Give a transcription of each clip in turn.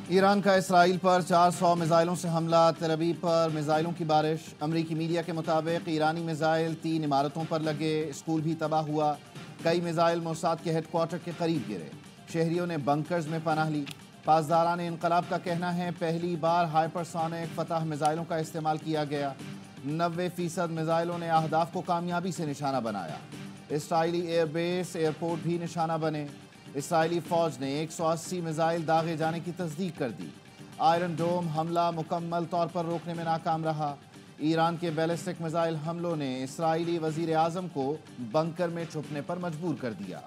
ایران کا اسرائیل پر 400 میزائلوں سے حملہ، تل ابیب پر میزائلوں کی بارش۔ امریکی میڈیا کے مطابق ایرانی میزائل 3 عمارتوں پر لگے، اسکول بھی تباہ ہوا، کئی میزائل موساد کے ہیڈ کوارٹر کے قریب گرے، شہریوں نے بنکرز میں پناہ لی۔ پاسداران انقلاب کا کہنا ہے پہلی بار ہائپرسونک فتح میزائلوں کا استعمال کیا گیا، 90% میزائلوں نے اہداف کو کامیابی سے نشانہ بنایا۔ اسرائیلی ایئر بیس، ایئرپورٹ بھی نشانہ بنے۔ اسرائیلی فوج نے 180 میزائل داغے جانے کی تصدیق کر دی۔ آئرن ڈوم حملہ مکمل طور پر روکنے میں ناکام رہا۔ ایران کے بیلسٹک میزائل حملوں نے اسرائیلی وزیر اعظم کو بنکر میں چھپنے پر مجبور کر دیا۔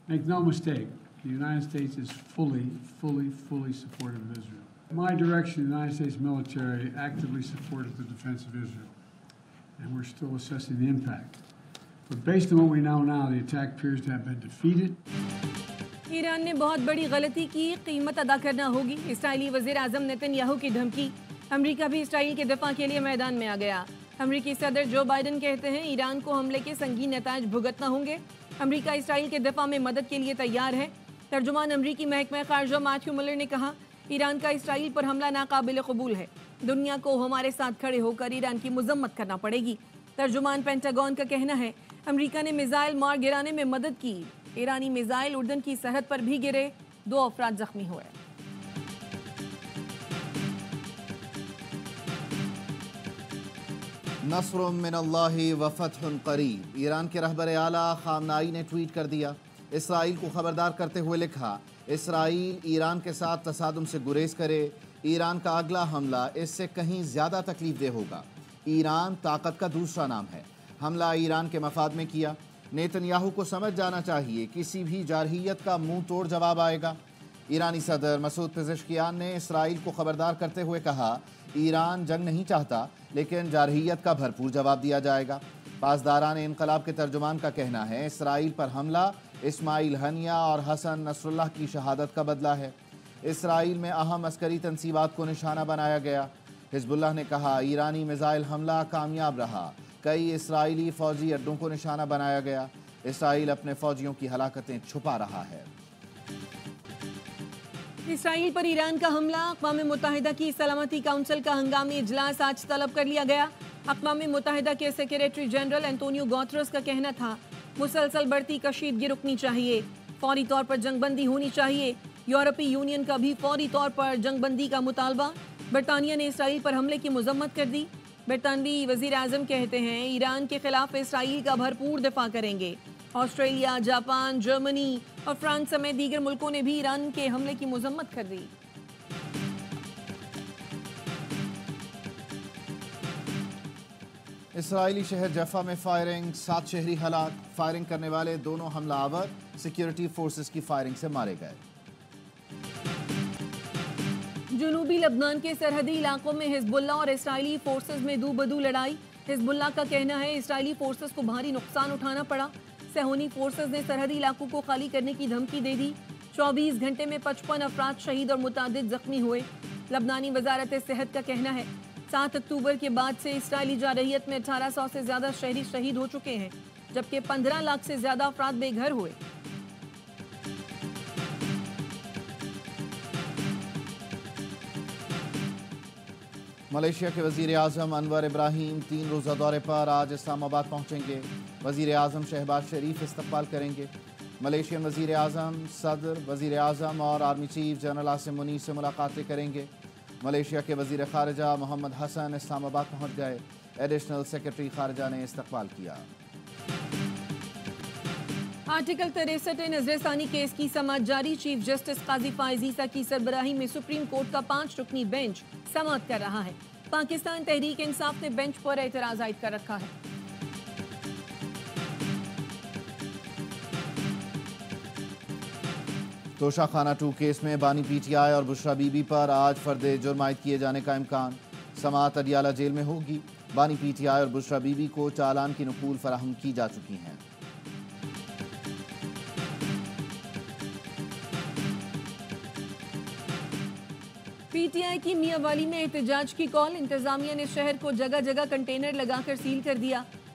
Make no mistake, the United States is fully supportive of Israel. In my direction, the United States military actively supported the defense of Israel, and we're still assessing the impact. But based on what we know now, the attack appears to have been defeated. Iran نے بہت بڑی غلطی کی، قیمت ادا کرنا ہوگی، اسرائیلی وزیر اعظم نیتن یاہو کی دھمکی۔ امریکہ بھی اسرائیل کے دفاع کے لیے میدان میں آ گیا۔ امریکی صدر جو بائیڈن کہتے ہیں ایران کو حملے کے سنگین نتائج بھگتنا ہوں گے۔ امریکہ اسرائیل کے دفاع میں مدد کے لیے تیار ہے۔ ترجمان امریکی محکمہ خارجہ میتھیو ملر نے کہا ایران کا اسرائیل پر حملہ ناقابل قبول ہے، دنیا کو ہمارے ساتھ کھڑے ہو کر ایران کی مذمت کرنا پڑے گی۔ ترجمان پینٹاگون کا کہنا ہے امریکہ نے میزائل مار گرانے میں مدد کی، ایرانی میزائل اردن کی سرحد پر بھی گرے، 2 افراد زخمی ہوئے۔ نصر من اللہ وفتح قریب، ایران کے رہبر اعلیٰ خامنائی نے ٹویٹ کر دیا، اسرائیل کو خبردار کرتے ہوئے لکھا اسرائیل ایران کے ساتھ تصادم سے گریز کرے، ایران کا اگلا حملہ اس سے کہیں زیادہ تکلیف دہ ہوگا، ایران طاقت کا دوسرا نام ہے، حملہ ایران کے مفاد میں کیا، نیتن یاہو کو سمجھ جانا چاہیے کسی بھی جارحیت کا منہ توڑ جواب آئے گا۔ ایرانی صدر مسعود پزشکیان نے اسرائیل کو خبردار کرتے ہوئے کہا ایران جنگ نہیں چاہتا لیکن جارحیت کا بھرپور جواب دیا جائے گا۔ پاسداران انقلاب کے ترجمان کا کہنا ہے اسرائیل پر حملہ اسماعیل ہنیہ اور حسن نصر اللہ کی شہادت کا بدلہ ہے۔ اسرائیل میں اہم عسکری تنصیبات کو نشانہ بنایا گیا۔ حزب اللہ نے کہا ایرانی میزائل حملہ کامیاب رہا، کئی اسرائیلی فوجی اڈوں کو نشانہ بنایا گیا، اسرائیل اپنے فوجیوں کی ہلاکتیں چھپا رہا ہے۔ اسرائیل پر ایران کا حملہ، اقوام متحدہ کی سلامتی کونسل کا ہنگامی اجلاس آج طلب کر لیا گیا۔ اقوام متحدہ کے سیکریٹری جنرل انتونیو گوترس کا کہنا تھا مسلسل بڑھتی کشیدگی رکنی چاہیے، فوری طور پر جنگ بندی ہونی چاہیے۔ یورپی یونین کا بھی فوری طور پر جنگ بندی کا مطالبہ۔ برطانیہ نے اسرائیل پر حملے کی مذمت کر دی۔ برطانوی وزیر اعظم کہتے ہیں ایران کے خلاف اسرائیل کا بھرپور دفاع کریں گے۔ آسٹریلیا، جاپان، جرمنی اور فرانس سمیت دیگر ملکوں نے بھی ایران کے حملے کی مذمت کر دی۔ اسرائیلی شہر جفا میں فائرنگ، 7 شہری ہلاک، فائرنگ کرنے والے دونوں حملہ آور سیکیورٹی فورسز کی فائرنگ سے مارے گئے۔ جنوبی لبنان کے سرحدی علاقوں میں حزب اللہ اور اسرائیلی فورسز میں دو بدو لڑائی۔ حزب اللہ کا کہنا ہے اسرائیلی فورسز کو بھاری نقصان اٹھانا پڑا، صہیونی فورسز نے سرحدی علاقوں کو خالی کرنے کی دھمکی دے دی۔ 24 گھنٹے میں 55 افراد شہید اور متعدد زخمی ہوئے۔ لبنانی وزارت صحت کا کہنا ہے 7 اکتوبر کے بعد سے اسرائیلی جارحیت میں 1800 سے زیادہ شہری شہید ہو چکے ہیں، جبکہ 15 لاکھ سے زیادہ افراد بے گھر ہوئے۔ ملیشیا کے وزیر اعظم انور ابراہیم 3 روزہ دورے پر آج اسلام آباد پہنچیں گے۔ وزیر اعظم شہباز شریف استقبال کریں گے۔ ملیشین وزیر اعظم، صدر، وزیر اعظم اور army chief general Asim Munir سے ملاقاتیں کریں گے۔ ملیشیا کے وزیر خارجہ محمد حسن اسلام آباد پہنچ گئے، ایڈیشنل سیکرٹری خارجہ نے استقبال کیا۔ آرٹیکل 63 نظر ثانی کیس کی سماعت جاری، چیف جسٹس قاضی فائز عیسیٰ کی سربراہی میں سپریم کورٹ کا 5 رکنی بینچ سماعت کر رہا ہے۔ پاکستان تحریک انصاف نے بینچ پر اعتراض عائد کر رکھا ہے۔ توشہ خانہ 2 کیس میں بانی پی ٹی آئی اور بشرا بی بی پر آج فرد جرم عائد کیے جانے کا امکان، سماعت اڈیالہ جیل میں ہوگی۔ بانی پی ٹی آئی اور بشرا بی بی کو چالان کی نقول فراہم کی جا چکی ہیں۔ پی ٹی آئی کی میاں والی میں احتجاج کی کال، انتظامیہ نے شہر کو جگہ جگہ کنٹینر لگا کر سیل کر دیا۔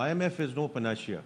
IMF is no panacea.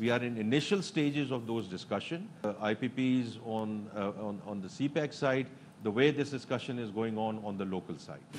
We are in initial stages of those discussion. IPPs on the CPEC side, the way this discussion is going on the local side.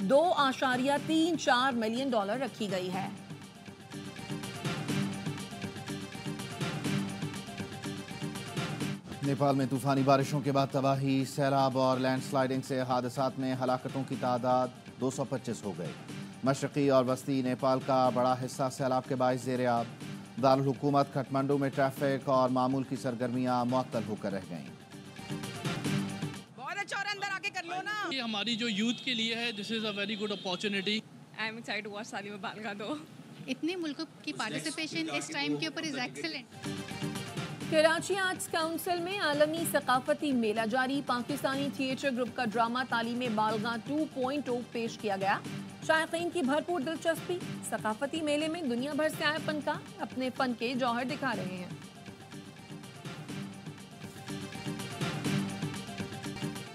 $2.34 million رکھی گئی ہے۔ نیپال میں طوفانی بارشوں کے بعد تباہی، سیلاب اور لینڈ سلائیڈنگ سے حادثات میں ہلاکتوں کی تعداد 225 ہو گئی۔ مشرقی اور وسطی نیپال کا بڑا حصہ سیلاب کے باعث زیر آب۔ دارالحکومت کھٹمنڈو میں ٹریفک اور معمول کی سرگرمیاں معطل ہو کر رہ گئیں۔ بہت اچھا، اور اندر آ کے کر لو نا۔ یہ ہماری جو یوتھ کے لیے ہے، this is a very good opportunity. I am excited to watch سالی میں بال کا دو۔ اتنے ملکوں کی پارٹیسپیشن اس ٹائم کے اوپر is excellent. Karachi arts council میں عالمی ثقافتی میلہ جاری، پاکستانی تھیٹر گروپ کا ڈرامہ تعلیم بالغاں 2.0 پیش کیا گیا۔ شائقین کی بھرپور دلچسپی، ثقافتی میلے میں دنیا بھر سے آئے فنکار اپنے فن کے جوہر دکھا رہے ہیں۔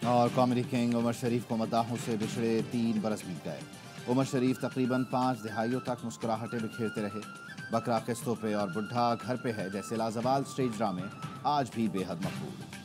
اور کامیڈی کنگ عمر شریف کو مداحوں سے بچھڑے 3 برس بیت گئے۔ عمر شریف تقریباً 5 دہائیوں تک مسکراہٹیں بکھیرتے رہے۔ بکرا قسطوں پہ اور بڈھا گھر پہ ہے جیسے لازوال سٹیج ڈرامے آج بھی بے حد مقبول۔